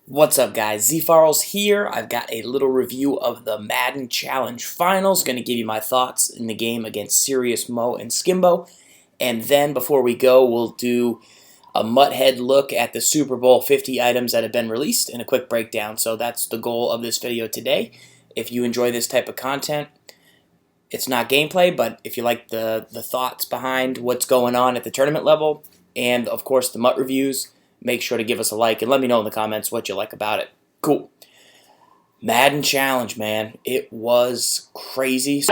What's up, guys? ZFarls here. I've got a little review of the Madden Challenge Finals. Going to give you my thoughts in the game against Serious Mo and Skimbo. And then before we go, we'll do a Mutthead look at the Super Bowl 50 items that have been released and a quick breakdown. So that's the goal of this video today. If you enjoy this type of content, it's not gameplay, but if you like the thoughts behind what's going on at the tournament level, and of course the Mutt reviews, make sure to give us a like and let me know in the comments what you like about it. Cool. Madden Challenge, man. It was crazy.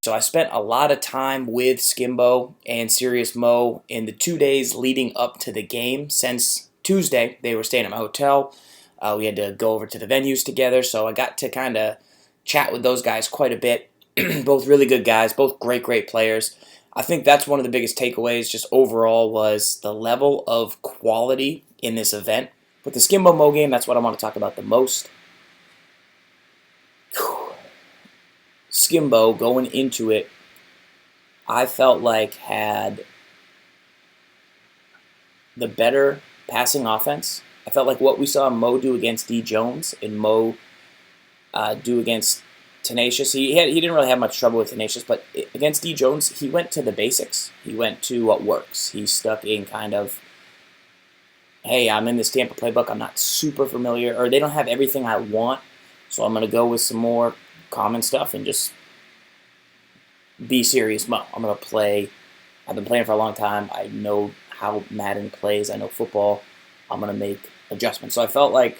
So I spent a lot of time with Skimbo and Serious Mo in the 2 days leading up to the game. Since Tuesday, they were staying at my hotel. We had to go over to the venues together, so I got to kind of chat with those guys quite a bit. Both really good guys, both great players. I think that's one of the biggest takeaways just overall was the level of quality in this event. With the Skimbo Mo game, that's what I want to talk about the most. Skimbo, going into it, I felt like had the better passing offense. I felt like what we saw Mo do against D. Jones and Mo do against Tenacious. He didn't really have much trouble with Tenacious, but against D. Jones, he went to the basics. He went to what works. He stuck in kind of, hey, I'm in this Tampa playbook. I'm not super familiar, or they don't have everything I want, so I'm going to go with some more common stuff and just be Serious Mo. I'm going to play. I've been playing for a long time. I know how Madden plays. I know football. I'm going to make adjustments. So I felt like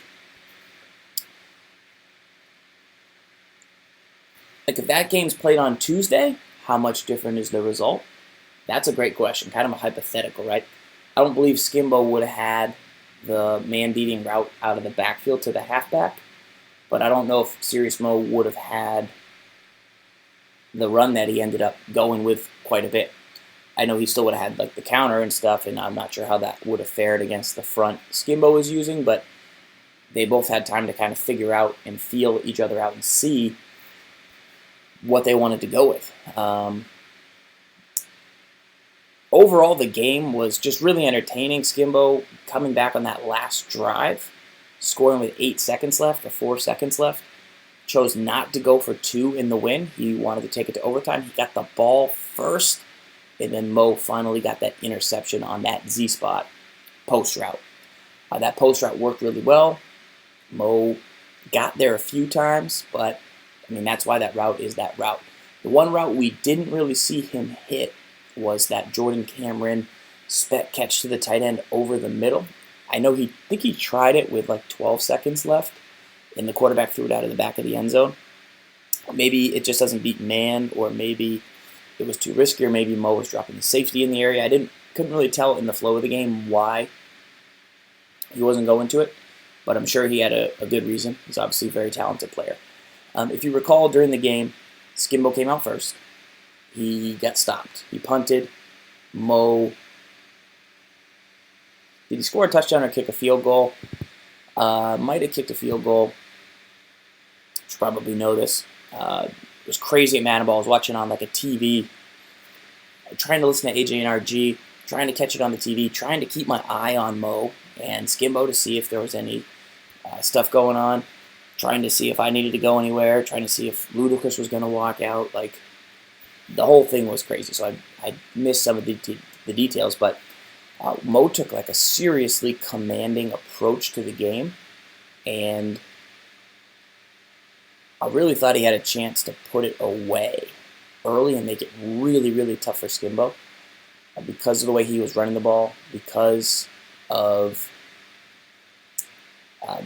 if that game's played on Tuesday, how much different is the result? That's a great question. Kind of a hypothetical, right? I don't believe Skimbo would have had the man-beating route out of the backfield to the halfback, but I don't know if Serious Mo would have had the run that he ended up going with quite a bit. I know he still would have had like the counter and stuff, and I'm not sure how that would have fared against the front Skimbo was using, but they both had time to kind of figure out and feel each other out and see what they wanted to go with. Overall, the game was just really entertaining. Skimbo coming back on that last drive, scoring with 8 seconds left or 4 seconds left, chose not to go for 2 in the win. He wanted to take it to overtime. He got the ball first, and then Mo finally got that interception on that Z-spot post route. That post route worked really well. Mo got there a few times, but I mean that's why that route is that route. The one route we didn't really see him hit was that Jordan Cameron spec catch to the tight end over the middle. I think he tried it with like 12 seconds left, and the quarterback threw it out of the back of the end zone. Maybe it just doesn't beat man, or maybe it was too risky, or maybe Mo was dropping the safety in the area. Couldn't really tell in the flow of the game why he wasn't going to it, but I'm sure he had a good reason. He's obviously a very talented player. If you recall, during the game, Skimbo came out first. He got stopped. He punted. Mo, did he score a touchdown or kick a field goal? Might have kicked a field goal. You should probably know this. It was crazy at Madden Ball. I was watching on like a TV, trying to listen to AJ and RG, trying to catch it on the TV, trying to keep my eye on Mo and Skimbo to see if there was any stuff going on, trying to see if I needed to go anywhere, trying to see if Ludacris was going to walk out. Like, the whole thing was crazy, so I missed some of the details, but Mo took like a seriously commanding approach to the game, and I really thought he had a chance to put it away early and make it really tough for Skimbo because of the way he was running the ball, because of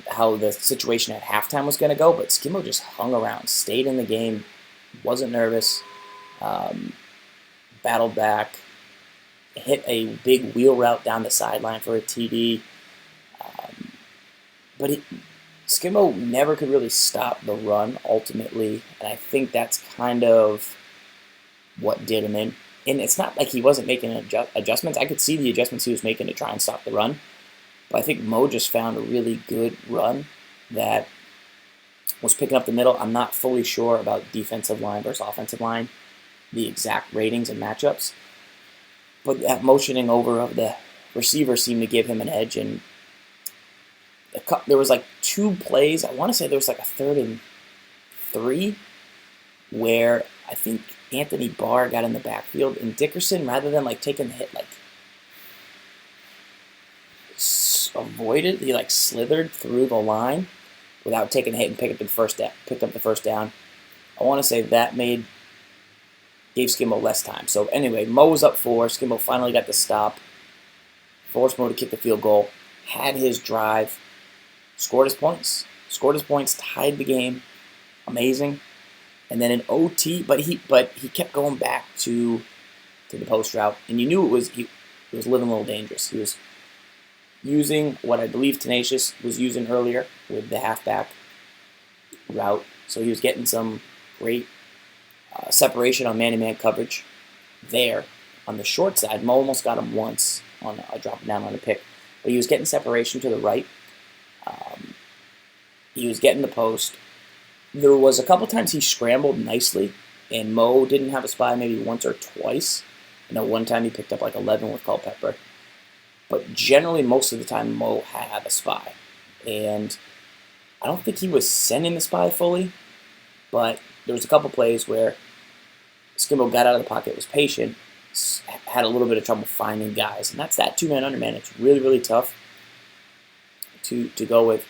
how the situation at halftime was going to go. But Skimbo just hung around, stayed in the game, wasn't nervous, battled back, hit a big wheel route down the sideline for a TD. But Skimbo never could really stop the run ultimately, and I think that's kind of what did him in. And it's not like he wasn't making adjustments. I could see the adjustments he was making to try and stop the run. But I think Mo just found a really good run that was picking up the middle. I'm not fully sure about defensive line versus offensive line, the exact ratings and matchups. But that motioning over of the receiver seemed to give him an edge. And there was like 2 plays. I want to say there was like a 3rd and 3 where I think Anthony Barr got in the backfield, and Dickerson, rather than like taking the hit, like avoided, he like slithered through the line without taking a hit and picked up the first down. I want to say that gave Skimbo less time. So anyway, Mo was up 4. Skimbo finally got the stop, forced Mo to kick the field goal, had his drive, scored his points, tied the game, amazing. And then an OT, but he kept going back to the post route, and you knew he was living a little dangerous. He was using what I believe Tenacious was using earlier with the halfback route, so he was getting some great separation on man-to-man coverage there. On the short side, Mo almost got him once on dropping down on a pick, but he was getting separation to the right. He was getting the post. There was a couple times he scrambled nicely, and Mo didn't have a spy maybe once or twice. I know one time he picked up like 11 with Culpepper. But generally, most of the time, Mo had a spy. And I don't think he was sending the spy fully, but there was a couple plays where Skimbo got out of the pocket, was patient, had a little bit of trouble finding guys. And that's that 2-man underman. It's really, really tough to go with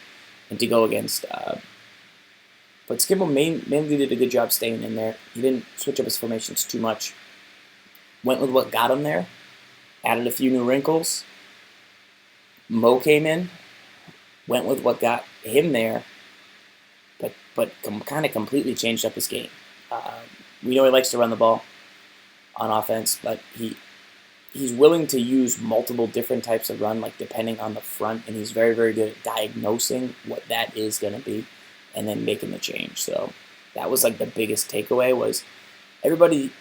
and to go against. But Skimbo mainly did a good job staying in there. He didn't switch up his formations too much. Went with what got him there. Added a few new wrinkles. Mo came in. Went with what got him there. But kind of completely changed up his game. We know he likes to run the ball on offense, but he's willing to use multiple different types of run, like depending on the front, and he's very, very good at diagnosing what that is going to be and then making the change. So that was like the biggest takeaway was everybody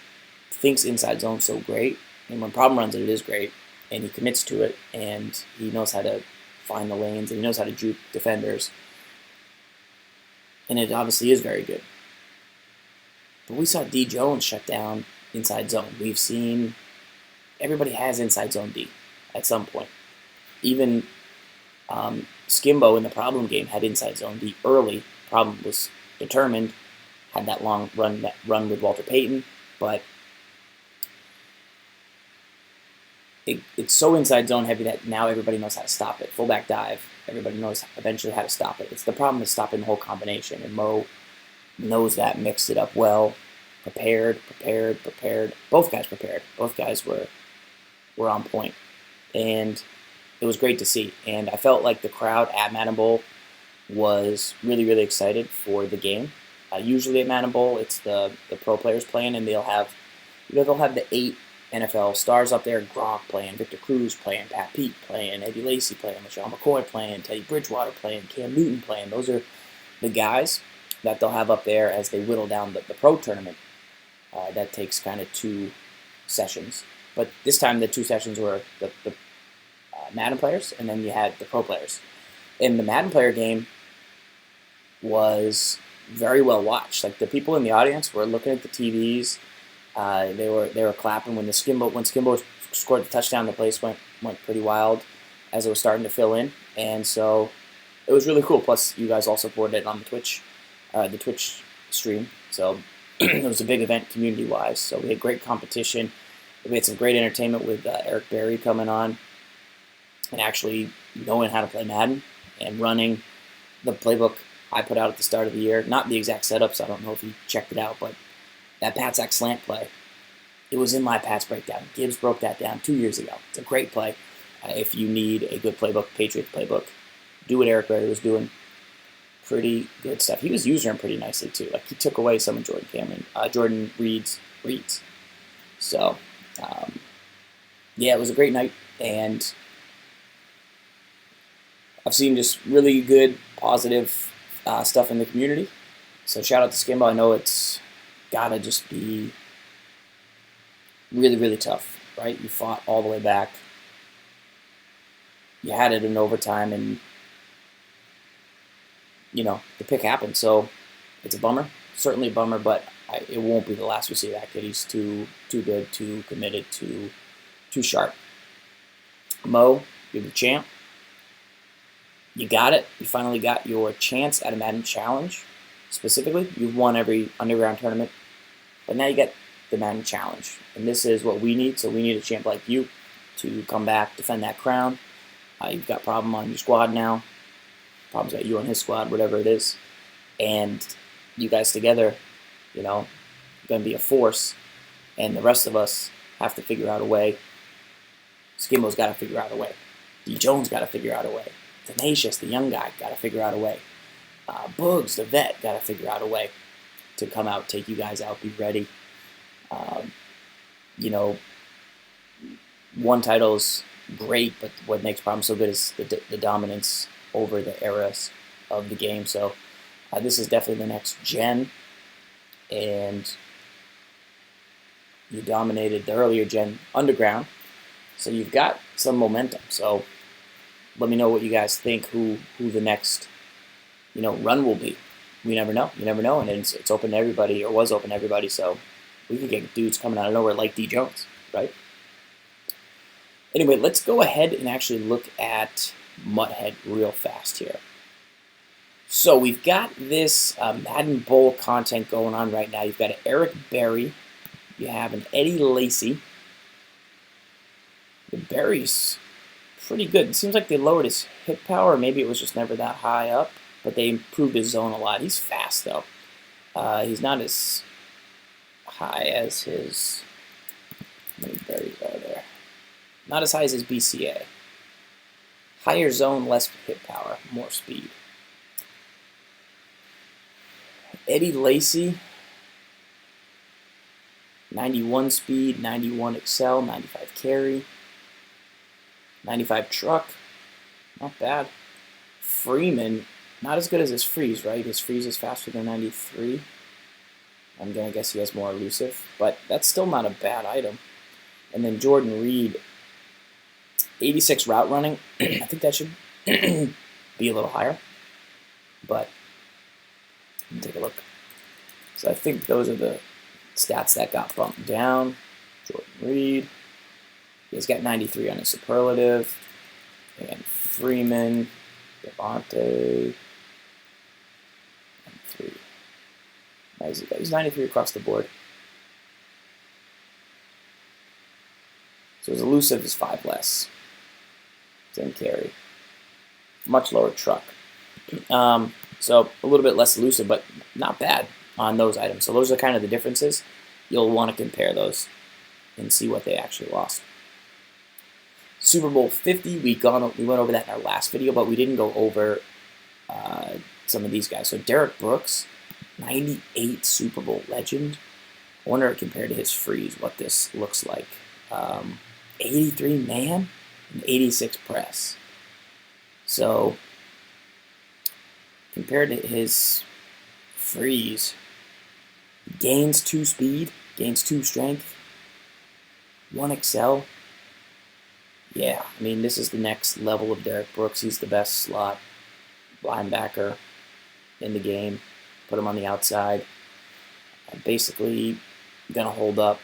thinks inside zone so great, and when problem runs it is great, and he commits to it, and he knows how to find the lanes, and he knows how to juke defenders, and it obviously is very good. But we saw D. Jones shut down inside zone. We've seen everybody has inside zone D at some point. Even Skimbo in the problem game had inside zone D early. Problem was determined, had that long run with Walter Payton, but it's so inside zone heavy that now everybody knows how to stop it. Fullback dive, everybody knows eventually how to stop it. It's the problem is stopping the whole combination, and Mo knows that, mixed it up well, prepared. Both guys prepared. Both guys were on point, and it was great to see. And I felt like the crowd at Madden Bowl was really, really excited for the game. Usually at Madden Bowl, it's the pro players playing, and they'll have the 8 NFL stars up there: Gronk playing, Victor Cruz playing, Pat Pete playing, Eddie Lacy playing, LaShawn McCoy playing, Teddy Bridgewater playing, Cam Newton playing. Those are the guys that they'll have up there as they whittle down the pro tournament. That takes kind of 2 sessions. But this time the 2 sessions were the Madden players, and then you had the pro players. And the Madden player game was very well watched. Like the people in the audience were looking at the TVs. They were clapping when Skimbo scored the touchdown. The place went pretty wild as it was starting to fill in, and so it was really cool. Plus, you guys all supported it on the Twitch stream. So it was a big event community-wise. So we had great competition. We had some great entertainment with Eric Berry coming on and actually knowing how to play Madden and running the playbook I put out at the start of the year. Not the exact setups. I don't know if you checked it out, but that Pat's Act slant play, it was in my Pat's breakdown. Gibbs broke that down 2 years ago. It's a great play. If you need a good playbook, Patriots playbook, do what Eric Berry was doing. Pretty good stuff. He was using them pretty nicely too. Like he took away some of Jordan Reed's reads. So yeah, it was a great night, and I've seen just really good, positive stuff in the community. So shout out to Skimbo. I know it's gotta just be really, really tough, right? You fought all the way back. You had it in overtime, and the pick happened. So it's a bummer, certainly a bummer, but it won't be the last we see of that kid. He's too good, too committed, too sharp. Mo, you're the champ. You got it. You finally got your chance at a Madden Challenge. Specifically, you've won every underground tournament, but now you get the Madden Challenge, and this is what we need. So we need a champ like you to come back, defend that crown. You've got problem on your squad now. Problem's got you on his squad, whatever it is, and you guys together, going to be a force, and the rest of us have to figure out a way. Skimbo's got to figure out a way. D. Jones got to figure out a way. Tenacious, the young guy, got to figure out a way. Boogs, the vet, got to figure out a way to come out, take you guys out, be ready. One title's great, but what makes problems so good is the dominance over the eras of the game. So this is definitely the next gen, and you dominated the earlier gen underground, so you've got some momentum. So let me know what you guys think, who the next run will be. We never know. You never know, and it's open to everybody, or was open to everybody. So we could get dudes coming out of nowhere like D. Jones, right? Anyway, let's go ahead and actually look at Mudhead real fast here. So we've got this Madden Bowl content going on right now. You've got an Eric Berry. You have an Eddie Lacy. The Berry's pretty good. It seems like they lowered his hit power. Maybe it was just never that high up, but they improved his zone a lot. He's fast, though. He's not as high as his... How many berries are there? Not as high as his BCA. Higher zone, less hit power, more speed. Eddie Lacy, 91 speed, 91 excel, 95 carry, 95 truck, not bad. Freeman, not as good as his freeze, right? His freeze is faster than 93. I'm going to guess he has more elusive, but that's still not a bad item. And then Jordan Reed, 86 route running. I think that should be a little higher, but let me take a look. So I think those are the stats that got bumped down. Jordan Reed, he's got 93 on his superlative, and Freeman, Devontae, 93. He's 93 across the board. So his elusive is 5 less. Same carry. Much lower truck. So a little bit less elusive, but not bad on those items. So those are kind of the differences. You'll want to compare those and see what they actually lost. Super Bowl 50, we went over that in our last video, but we didn't go over some of these guys. So Derek Brooks, 98 Super Bowl legend. I wonder compared to his freeze what this looks like. 83 man and 86 press. So compared to his freeze, gains 2 speed, gains 2 strength, 1 excel. Yeah, I mean, this is the next level of Derek Brooks. He's the best slot linebacker in the game. Put him on the outside. Basically, going to hold up.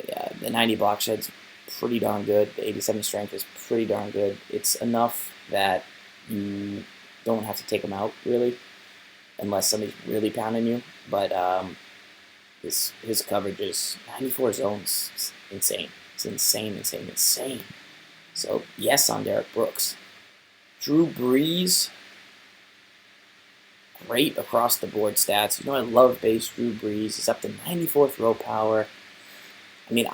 Yeah, the 90 block shed's pretty darn good. The 87 strength is pretty darn good. It's enough that you don't have to take him out, really, unless somebody's really pounding you. But his coverage is 94 zones. It's insane. It's insane. So, yes on Derek Brooks. Drew Brees, great across the board stats. I love base Drew Brees. He's up to 94 throw power. This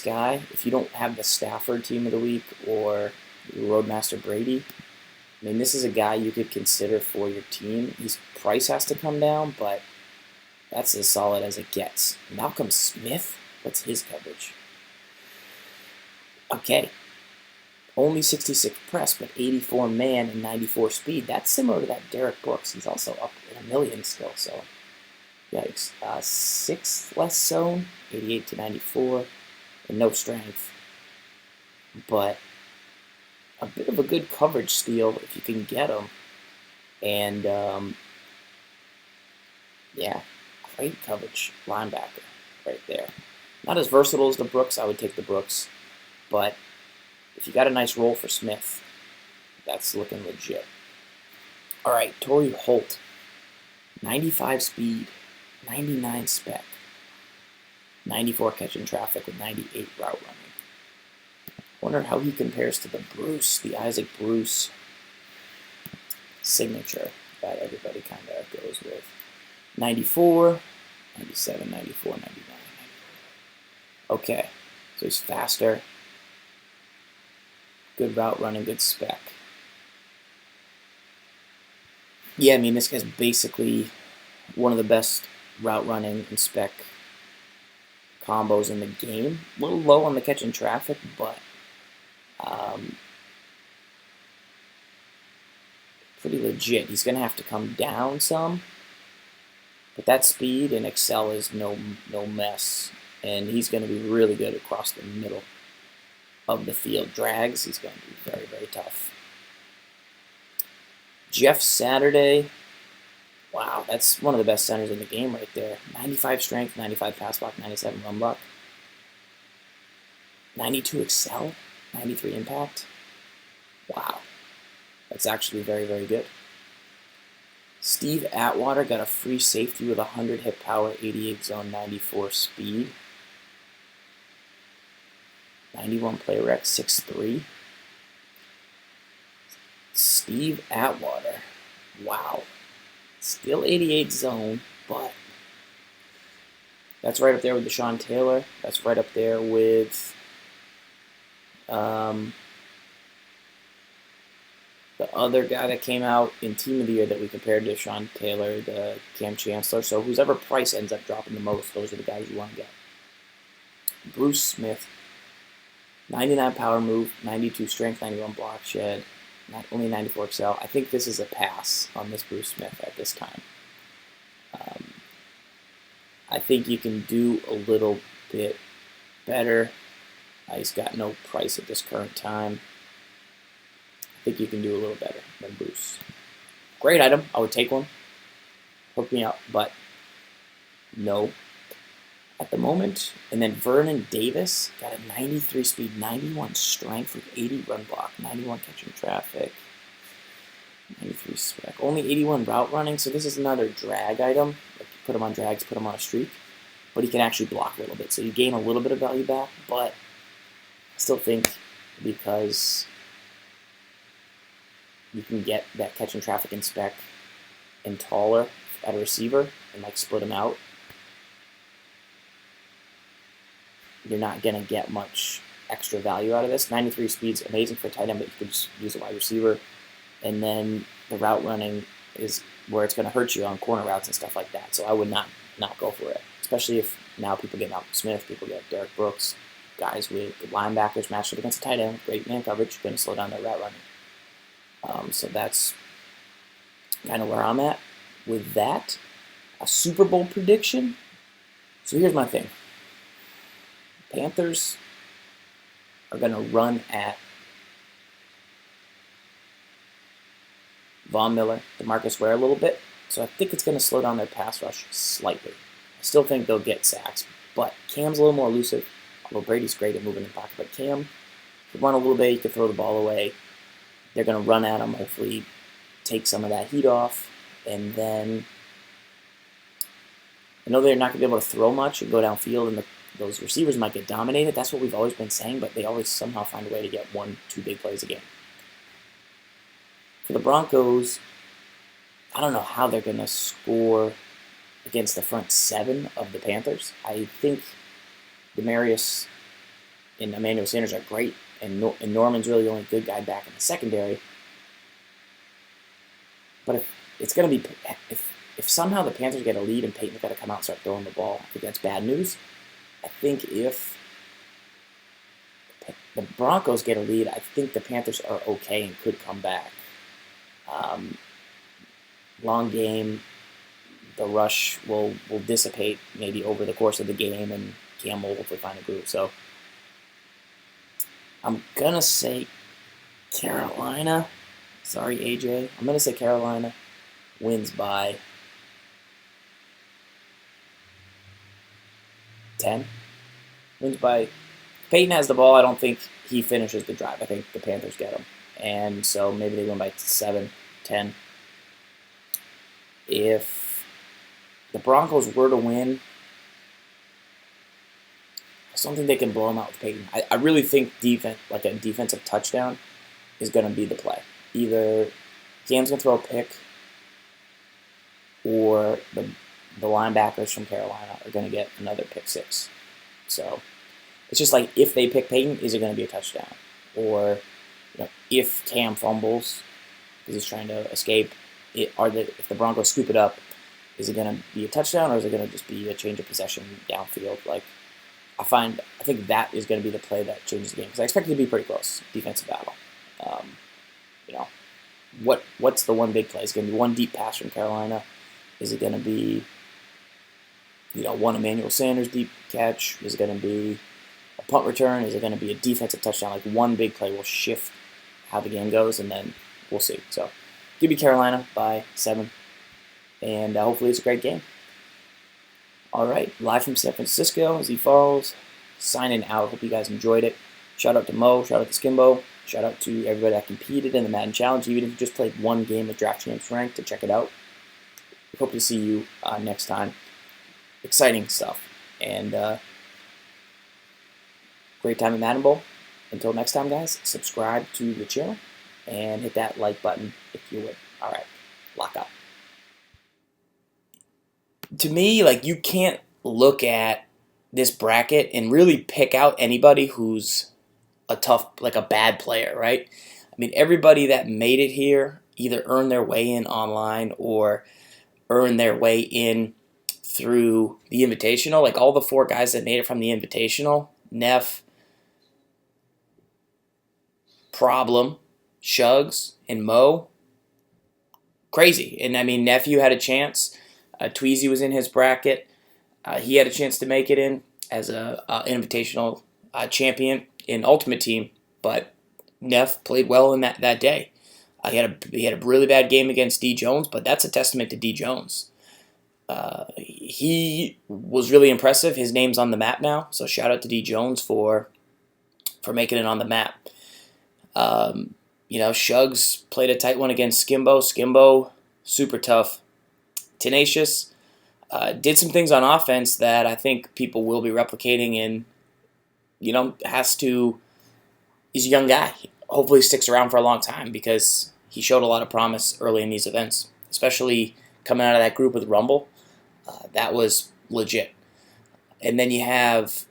guy, if you don't have the Stafford team of the week or Roadmaster Brady, this is a guy you could consider for your team. His price has to come down, but that's as solid as it gets. Malcolm Smith, what's his coverage? Okay, only 66 press, but 84 man and 94 speed. That's similar to that Derek Brooks. He's also up in a million still, so yikes. 6 less zone, 88 to 94, and no strength. But a bit of a good coverage steal if you can get him. And, yeah, great coverage linebacker right there. Not as versatile as the Brooks. I would take the Brooks. But if you got a nice roll for Smith, that's looking legit. All right, Torrey Holt. 95 speed, 99 spec, 94 catching traffic with 98 route running. Wonder how he compares to the Isaac Bruce signature that everybody kind of goes with. 94, 97, 94, 99, 94. Okay, so he's faster, good route running, good spec. Yeah, I mean, this guy's basically one of the best route running and spec combos in the game. A little low on the catching traffic, but pretty legit. He's going to have to come down some, but that speed and excel is no mess, and he's going to be really good across the middle of the field. Drags, he's going to be very, very tough. Jeff Saturday, wow, that's one of the best centers in the game right there. 95 strength, 95 pass block, 97 run block, 92 excel, 93 impact. Wow, that's actually very, very good. Steve Atwater got a free safety with 100 hit power, 88 zone, 94 speed. 91 play rec, 6'3". Steve Atwater, wow. Still 88 zone, but that's right up there with Deshaun Taylor. That's right up there with the other guy that came out in Team of the Year that we compared to Deshaun Taylor, the Cam Chancellor. So whoever price ends up dropping the most, those are the guys you want to get. Bruce Smith, 99 power move, 92 strength, 91 block shed, only 94 excel. I think this is a pass on this Bruce Smith at this time. I think you can do a little bit better. He's got no price at this current time. I think you can do a little better than Bruce. Great item. I would take one. Hook me up, but no at the moment. And then Vernon Davis got a 93 speed, 91 strength with 80 run block, 91 catching traffic, 93 spec. Only 81 route running, so this is another drag item. Like, put him on drags, put him on a streak. But he can actually block a little bit, so you gain a little bit of value back, but I still think because you can get that catching traffic and spec and taller at a receiver and like split them out, you're not going to get much extra value out of this. 93 speed's amazing for tight end, but you could just use a wide receiver. And then the route running is where it's going to hurt you on corner routes and stuff like that. So I would not go for it, especially if now people get Malcolm Smith, people get Derek Brooks, guys with good linebackers matched up against a tight end, great man coverage, going to slow down their route running. So that's kind of where I'm at with that. A Super Bowl prediction. So here's my thing. Panthers are going to run at Von Miller, DeMarcus Ware a little bit. So I think it's going to slow down their pass rush slightly. I still think they'll get sacks, but Cam's a little more elusive. Although Brady's great at moving in the pocket, but Cam could run a little bit, he could throw the ball away. They're going to run at him, hopefully take some of that heat off, and then I know they're not going to be able to throw much and go downfield, and those receivers might get dominated. That's what we've always been saying, but they always somehow find a way to get 1-2 big plays a game. For the Broncos, I don't know how they're going to score against the front seven of the Panthers. I think Demarius and Emmanuel Sanders are great, and Norman's really the only good guy back in the secondary. But if it's going to be, if somehow the Panthers get a lead and Peyton's got to come out and start throwing the ball, I think that's bad news. I think if the Broncos get a lead, I think the Panthers are okay and could come back. Long game, the rush will dissipate maybe over the course of the game, and Cam will hopefully find a groove. So I'm going to say Carolina. Sorry, AJ. I'm going to say Carolina wins by 10. Wins by... Peyton has the ball. I don't think he finishes the drive. I think the Panthers get him. And so maybe they win by 7, 10. If the Broncos were to win, I don't think they can blow them out with Peyton. I really think defense, like a defensive touchdown, is going to be the play. Either Cam's going to throw a pick, or the linebackers from Carolina are going to get another pick 6. So it's just like, if they pick Peyton, is it going to be a touchdown? Or if Cam fumbles because he's trying to escape, if the Broncos scoop it up, is it going to be a touchdown, or is it going to just be a change of possession downfield? Like, I think that is going to be the play that changes the game, because I expect it to be pretty close, defensive battle. What's the one big play? Is it going to be one deep pass from Carolina? Is it going to be one Emmanuel Sanders deep catch? Is it going to be a punt return? Is it going to be a defensive touchdown? Like, one big play will shift how the game goes, and then we'll see. So give me Carolina by 7, and hopefully it's a great game. All right, live from San Francisco, Z Falls, signing out. Hope you guys enjoyed it. Shout out to Mo, shout out to Skimbo, shout out to everybody that competed in the Madden Challenge, even if you just played one game with Draft Champs Ranked, to check it out. We hope to see you next time. Exciting stuff, and great time at Madden Bowl. Until next time, guys, subscribe to the channel and hit that like button if you would. All right, lock up. To me, like, you can't look at this bracket and really pick out anybody who's a bad player, right? I mean, everybody that made it here either earned their way in online or earned their way in through the Invitational. Like, all the 4 guys that made it from the Invitational, Neff, Problem, Shugs, and Mo, crazy. And I mean, Nephew had a chance. Tweezy was in his bracket. He had a chance to make it in as an Invitational champion in Ultimate Team, but Neff played well in that day. He had a really bad game against D. Jones, but that's a testament to D. Jones. He was really impressive. His name's on the map now, so shout out to D. Jones for making it on the map. Shugs played a tight one against Skimbo. Skimbo, super tough, tenacious. Did some things on offense that I think people will be replicating, and he's a young guy. Hopefully sticks around for a long time, because he showed a lot of promise early in these events, especially coming out of that group with Rumble. That was legit. And then you have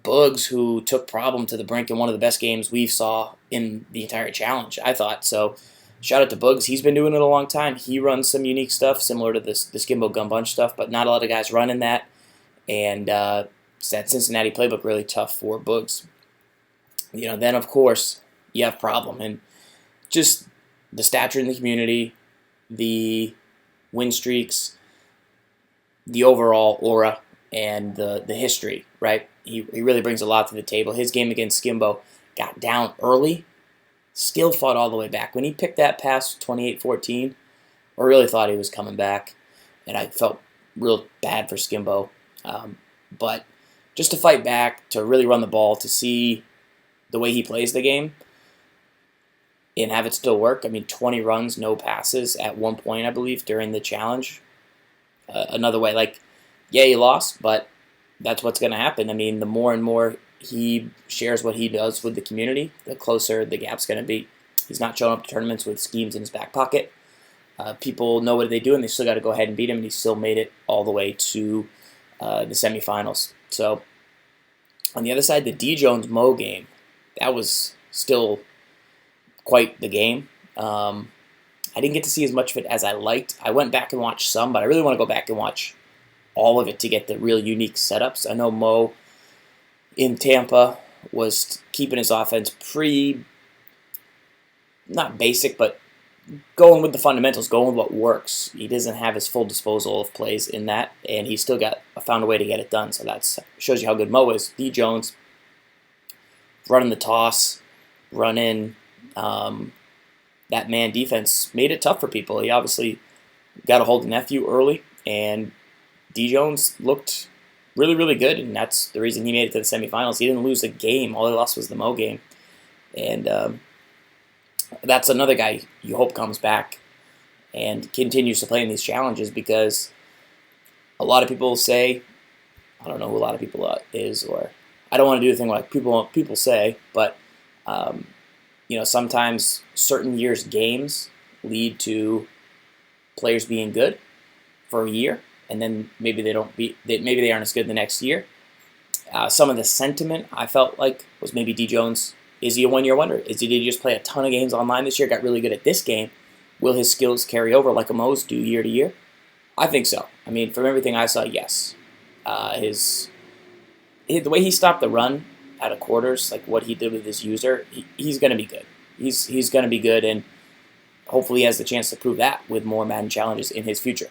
Bugs, who took Problem to the brink in one of the best games we saw in the entire challenge, I thought. So shout out to Bugs. He's been doing it a long time. He runs some unique stuff similar to the Skimbo Gun Bunch stuff, but not a lot of guys running that. And that Cincinnati playbook really tough for Bugs. Then of course you have Problem, and just the stature in the community, the win streaks, the overall aura, and the history, right? He really brings a lot to the table. His game against Skimbo, got down early, still fought all the way back. When he picked that pass 28-14, I really thought he was coming back, and I felt real bad for Skimbo. But just to fight back, to really run the ball, to see the way he plays the game, and have it still work. I mean, 20 runs, no passes at one point, I believe, during the challenge. Another way, like, yeah, he lost, but that's what's going to happen. I mean, the more and more he shares what he does with the community, the closer the gap's going to be. He's not showing up to tournaments with schemes in his back pocket. People know what they do, and they still got to go ahead and beat him, and he still made it all the way to the semifinals. So, on the other side, the D. Jones Mo game, that was still quite the game. I didn't get to see as much of it as I liked. I went back and watched some, but I really want to go back and watch all of it to get the real unique setups. I know Mo in Tampa was keeping his offense pretty, not basic, but going with the fundamentals, going with what works. He doesn't have his full disposal of plays in that, and he still found a way to get it done. So that shows you how good Mo is. D. Jones running the toss, running that man defense made it tough for people. He obviously got a hold of nephew early, and D. Jones looked really, really good, and that's the reason he made it to the semifinals. He didn't lose a game. All he lost was the Mo game. And that's another guy you hope comes back and continues to play in these challenges, because a lot of people say, I don't know who a lot of people is, or I don't want to do a thing like people say, but sometimes certain years' games lead to players being good for a year, and then maybe maybe they aren't as good the next year. Some of the sentiment I felt like was maybe D. Jones. Is he a one-year wonder? Did he just play a ton of games online this year, got really good at this game? Will his skills carry over like a Mo's do year to year? I think so. I mean, from everything I saw, yes. The way he stopped the run out of quarters, like what he did with his user, he's going to be good. He's going to be good, and hopefully he has the chance to prove that with more Madden challenges in his future.